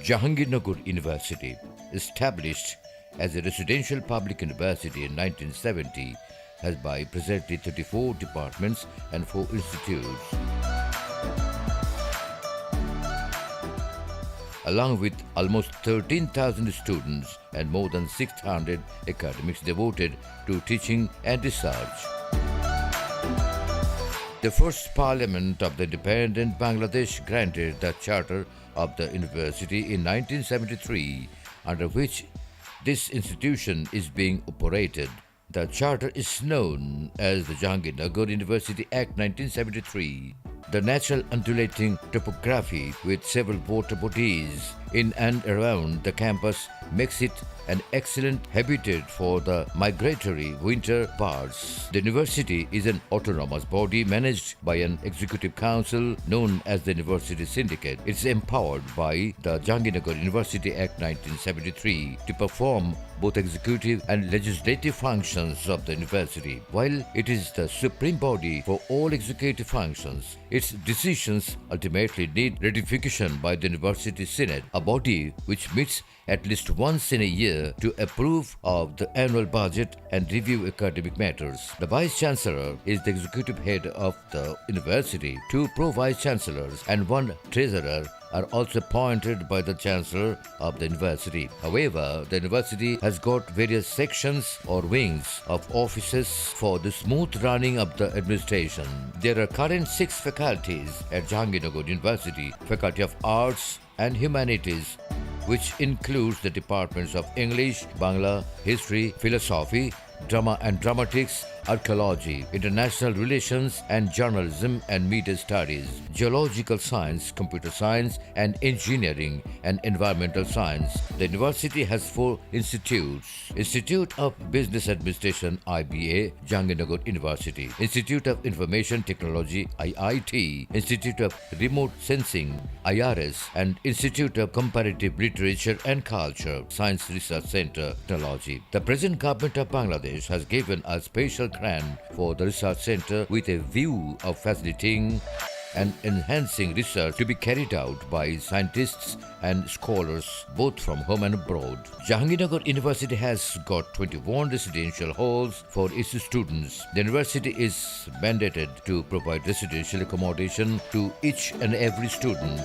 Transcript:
Jahangirnagar University, established as a residential public university in 1970, has by presently 34 departments and 4 institutes. Along with almost 13,000 students and more than 600 academics devoted to teaching and research. The first parliament of the independent Bangladesh granted the charter of the university in 1973, under which this institution is being operated. The charter is known as the Jahangirnagar University Act 1973. The natural undulating topography with several water bodies in and around the campus makes it an excellent habitat for the migratory winter birds. The university is an autonomous body managed by an executive council known as the University Syndicate. It is empowered by the Jahangirnagar University Act 1973 to perform both executive and legislative functions of the university. While it is the supreme body for all executive functions, its decisions ultimately need ratification by the University Senate, a body which meets at least once in a year to approve of the annual budget and review academic matters. The Vice Chancellor is the executive head of the university. 2 Pro-Vice Chancellors and 1 Treasurer are also appointed by the Chancellor of the university. However, the university has got various sections or wings of offices for the smooth running of the administration. There are current 6 faculties at Jahangirnagar University: Faculty of Arts and Humanities, which includes the departments of English, Bangla, History, Philosophy, Drama and Dramatics, Archaeology, International Relations and Journalism and Media Studies, Geological Science, Computer Science and Engineering and Environmental Science. The university has 4 institutes: Institute of Business Administration IBA, Jahangirnagar University; Institute of Information Technology IIT; Institute of Remote Sensing IRS; and Institute of Comparative Literature and Culture, Science Research Center, Technology. The present government of Bangladesh has given a special grant for the research center with a view of facilitating and enhancing research to be carried out by scientists and scholars both from home and abroad. Jahangirnagar University has got 21 residential halls for its students. The university is mandated to provide residential accommodation to each and every student.